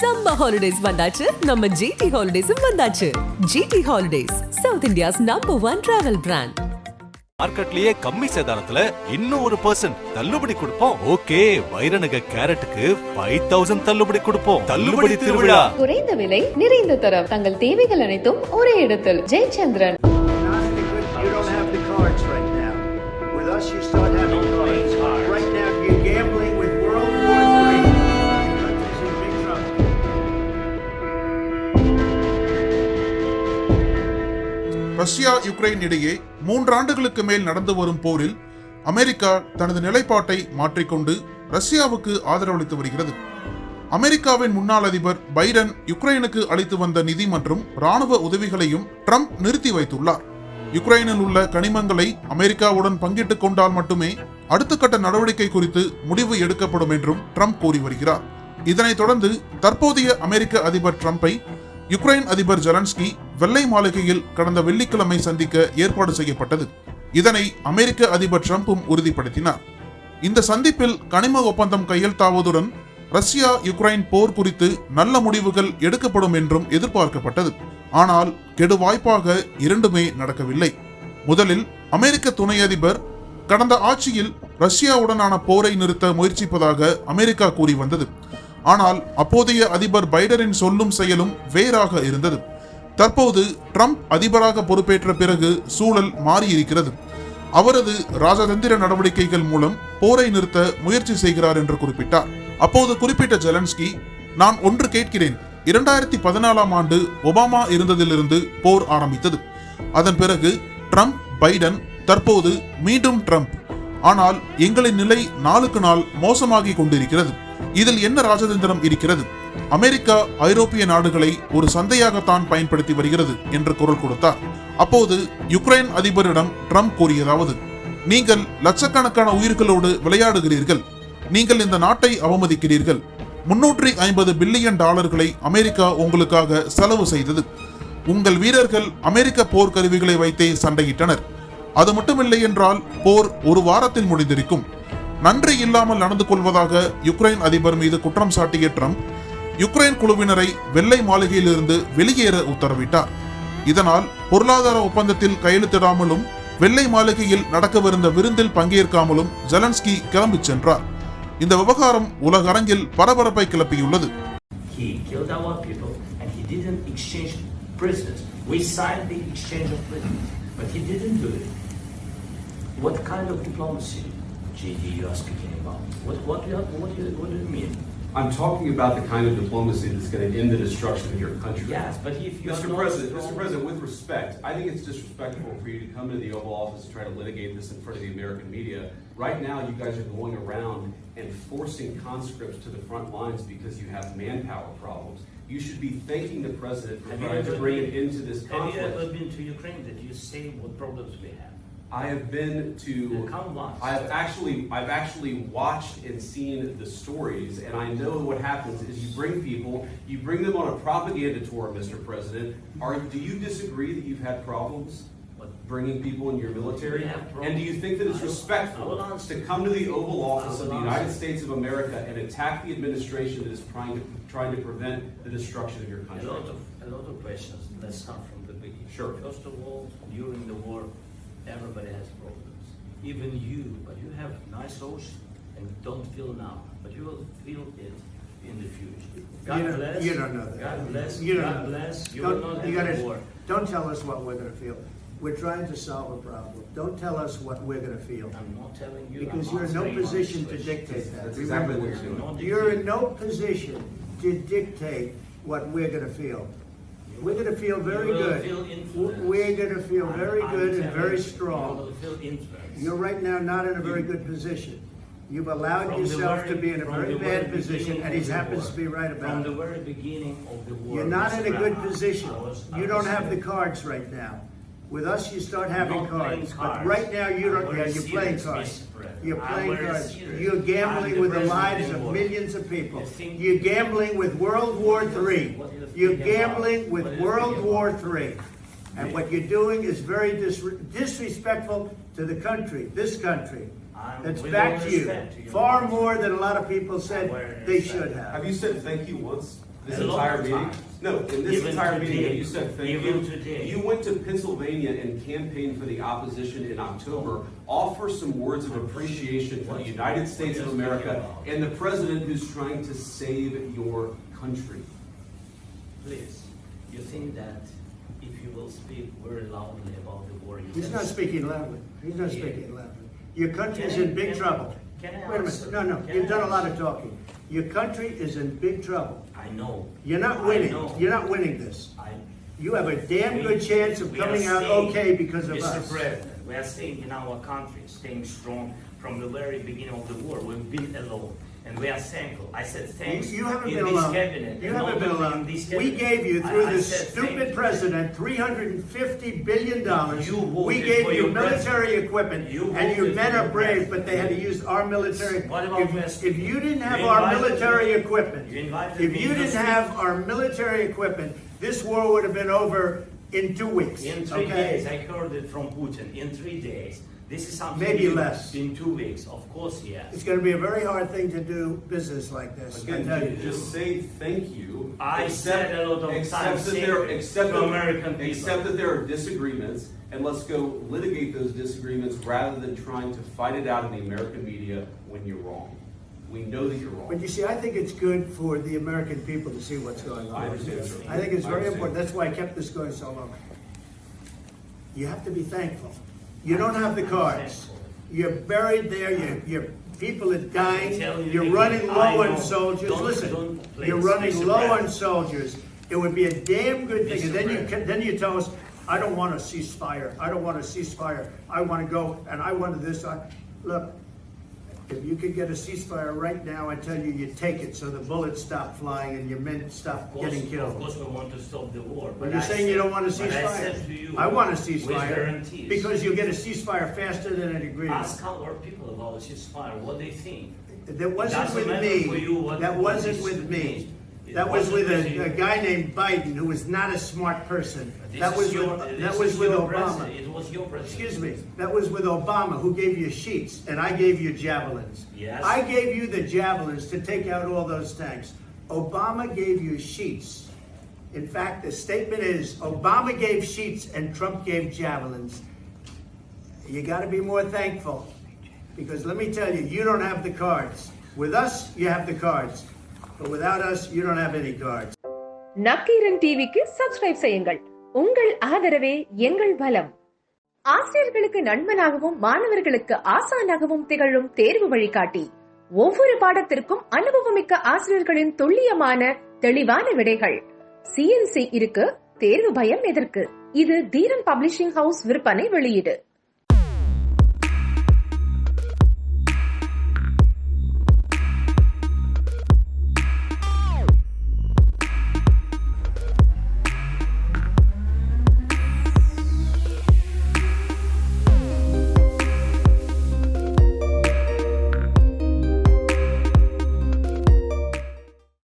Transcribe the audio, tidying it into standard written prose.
Summer holidays வந்தாச்சு, நம்ம GT Holidays வந்தாச்சு. GT Holidays, South India's #1 travel brand. மார்க்கெட்லயே கம்மி சேதாரத்துல இன்னும் 1% தள்ளுபடி கொடுப்போம். ஓகே, வைரநக கேரட்டுக்கு 5000 தள்ளுபடி கொடுப்போம். தள்ளுபடி திருவிழா. குறைந்த விலை, நிறைந்த தரம். தங்கள் தேவைகள் அனைத்தும் ஒரே இடத்தில். ஜெயச்சந்திரன். ரஷ்யா யுக்ரைன் இடையே 3 ஆண்டுகளுக்கு மேல் நடந்து வரும் போரில் அமெரிக்கா தனது நிலைப்பாட்டை மாற்றிக்கொண்டு ரஷ்யாவுக்கு ஆதரவளித்து வருகிறது. அமெரிக்காவின் முன்னாள் அதிபர் பைடன் யுக்ரைனுக்கு அளித்து வந்த நிதி மற்றும் ராணுவ உதவிகளையும் ட்ரம்ப் நிறுத்தி வைத்துள்ளார். யுக்ரைனில் உள்ள கனிமங்களை அமெரிக்காவுடன் பங்கிட்டுக் கொண்டால் மட்டுமே அடுத்த கட்ட நடவடிக்கை குறித்து முடிவு எடுக்கப்படும் என்றும் ட்ரம்ப் கூறி வருகிறார். இதனைத் தொடர்ந்து தற்போதைய அமெரிக்க அதிபர் ட்ரம்பை யுக்ரைன் அதிபர் ஜெலன்ஸ்கி வெள்ளை மாளிகையில் கடந்த வெள்ளிக்கிழமை சந்திக்க ஏற்பாடு செய்யப்பட்டது. இதனை அமெரிக்க அதிபர் ட்ரம்பும் உறுதிப்படுத்தினார். இந்த சந்திப்பில் கனிம ஒப்பந்தம் கையெழுத்தாவதுடன் ரஷ்யா யுக்ரைன் போர் குறித்து நல்ல முடிவுகள் எடுக்கப்படும் என்றும் எதிர்பார்க்கப்பட்டது. ஆனால் கெடுவாய்ப்பாக இரண்டுமே நடக்கவில்லை. முதலில் அமெரிக்க துணை அதிபர் கடந்த ஆட்சியில் ரஷ்யாவுடனான போரை நிறுத்த முயற்சிப்பதாக அமெரிக்கா கூறி வந்தது. ஆனால் அப்போதைய அதிபர் பைடனின் சொல்லும் செயலும் வேறாக இருந்தது. தற்போது ட்ரம்ப் அதிபராக பொறுப்பேற்ற பிறகு சூழல் மாறியிருக்கிறது. அவரது ராஜதந்திர நடவடிக்கைகள் மூலம் போரை நிறுத்த முயற்சி செய்கிறார் என்று குறிப்பிட்டார். அப்போது குறிப்பிட்ட ஜெலன்ஸ்கி, நான் ஒன்று கேட்கிறேன், 2014ஆம் ஆண்டு ஒபாமா இருந்ததிலிருந்து போர் ஆரம்பித்தது. அதன் பிறகு ட்ரம்ப், பைடன், தற்போது மீண்டும் ட்ரம்ப். ஆனால் எங்களின் நிலை நாளுக்கு நாள் மோசமாகி கொண்டிருக்கிறது. இதில் என்ன ராஜதந்திரம் இருக்கிறது? அமெரிக்கா ஐரோப்பிய நாடுகளை ஒரு சந்தையாகத்தான் பயன்படுத்தி வருகிறது என்று குரல் கொடுத்தார். அப்போது யுக்ரைன் அதிபரிடம் ட்ரம்ப் கூறியதாவது, நீங்கள் லட்சக்கணக்கான உயிர்களோடு விளையாடுகிறீர்கள். நீங்கள் இந்த நாட்டை அவமதிக்கிறீர்கள். 350 பில்லியன் டாலர்களை அமெரிக்கா உங்களுக்காக செலவு செய்தது. உங்கள் வீரர்கள் அமெரிக்க போர்க்கருவிகளை வைத்தே சண்டையிட்டனர். அது மட்டுமில்லை என்றால் போர் ஒரு வாரத்தில் முடிந்திருக்கும். நன்றி இல்லாமல் நடந்து கொள்வதாக யுக்ரைன் அதிபர் மீது குற்றம் சாட்டிய ட்ரம்ப் யுக்ரைன் குழுவினரை வெள்ளை மாளிகையிலிருந்து வெளியேற உத்தரவிட்டார். இதனால் பொருளாதார ஒப்பந்தத்தில் கையெழுத்திடாமலும் வெள்ளை மாளிகையில் நடக்கவிருந்த விருந்தில் பங்கேற்காமலும் ஜெலன்ஸ்கி கிளம்பிச் சென்றார். இந்த விவகாரம் உலக அரங்கில் பரபரப்பை கிளப்பியுள்ளது. JD, you're asking about. What do you mean? I'm talking about the kind of diplomacy that's going to end the destruction of your country. Yes, but if you Mr. President, with respect, I think it's disrespectful for you to come to the Oval Office and try to litigate this in front of the American media. Right now, you guys are going around and forcing conscripts to the front lines because you have manpower problems. You should be thanking the president for trying to bring it into this conflict. Have you ever been to Ukraine? Did you say what problems we have? I have been to. I've actually watched and seen the stories, and I know what happens is you bring them on a propaganda tour, Mr. President. Do you disagree that you've had problems bringing people in your military? And do you think that it's respectful to come to the Oval Office of the United States of America and attack the administration that is trying to prevent the destruction of your country? A lot of questions. Let's start from the beginning. Sure. First of all, during the war, everybody has problems, even you. But you have nice ocean and don't feel now, but you will feel it in the future. God bless. You don't know that. God bless. God bless. You will not have war. Don't tell us what we're going to feel. We're trying to solve a problem. Don't tell us what we're going to feel. I'm not telling you. Because you're in no position to dictate that. That's exactly what you're doing. You're in no position to dictate what we're going to feel. We're going to feel very good. We're going to feel very good and very strong. You're right now not in a very good position. You've allowed yourself to be in a very bad position, and he happens to be right about it. From the very beginning of the war. You're not in a good position. You don't have the cards right now. With us, you start having cards. But right now, you don't. You're playing cards. You're playing cards. You're gambling with the lives of millions of people. You're gambling with World War III. You're gambling with World War III. And what you're doing is very disrespectful to the country, this country, That's back to you. Far more than a lot of people said they should have. Have you said thank you once? This entire meeting? No, in this entire meeting, have you said thank you? You went to Pennsylvania and campaigned for the opposition in October. Offer some words of appreciation for the United States of America and the president who's trying to save your country. Please, you think that if you will speak very loudly about the war, He's not speaking loudly. He's not speaking loudly. Your country is in big trouble. Can I Wait a minute. No. You've done a lot of talking. Your country is in big trouble. I know. You're not winning. You're not winning this. You have a damn good chance of coming out okay because of us. Mr. President, we are staying in our country, staying strong from the very beginning of the war. We've been alone. And we are thankful. I said thanks. You haven't been alone. Cabinet, you haven't been alone. We gave you, through this stupid president, $350 billion. We gave you military equipment, and your men are brave, but they had to use our military. If you didn't have our military equipment, this war would have been over in 2 weeks. In 3 days, I heard it from Putin. In 3 days. This is something maybe less. In 2 weeks, of course, yes. It's going to be a very hard thing to do business like this. Again, just say thank you. I said a lot of times to American people. Accept that there are disagreements, and let's go litigate those disagreements rather than trying to fight it out in the American media when you're wrong. We know that you're wrong. But you see, I think it's good for the American people to see what's going on. I think it's very important. That's why I kept this going so long. You have to be thankful. You don't have the cards. You're buried there. Your people are dying. You're running low on soldiers. Listen, you're running low on soldiers. It would be a damn good thing. And then you tell us, I don't want a ceasefire. I don't want a ceasefire. I want to go and I want this. Look, if you could get a ceasefire right now, I tell you, you take it so the bullets stop flying and your men stop getting killed. Of course, we want to stop the war. But you're saying you don't want a ceasefire. I said to you, I want a ceasefire because you'll get a ceasefire faster than an agreement. Ask our people about a ceasefire, what they think. That wasn't with me. That wasn't with me. That was with a guy named Biden, who was not a smart person. That was with Obama. It was your president. Excuse me. That was with Obama, who gave you sheets, and I gave you javelins. Yes. I gave you the javelins to take out all those tanks. Obama gave you sheets. In fact, the statement is, Obama gave sheets and Trump gave javelins. You got to be more thankful, because let me tell you, you don't have the cards. With us, you have the cards. But without us, you don't have any cards. Nakkheeran TV-க்கு subscribe செய்யுங்கள். உங்கள் ஆதரவே எங்கள் பலம். ஆசிரியர்களுக்கு நண்பனாகவும் மாணவர்களுக்கு ஆசானாகவும் திகழும் தேர்வு வழிகாட்டி. ஒவ்வொரு பாடத்திற்கும் அனுபவமிக்க ஆசிரியர்களின் துல்லியமான தெளிவான விடைகள். CNC இருக்கு, தேர்வு பயம் எதற்கு? இது தீரன் பப்ளிஷிங் ஹவுஸ் விற்பனை வெளியீடு.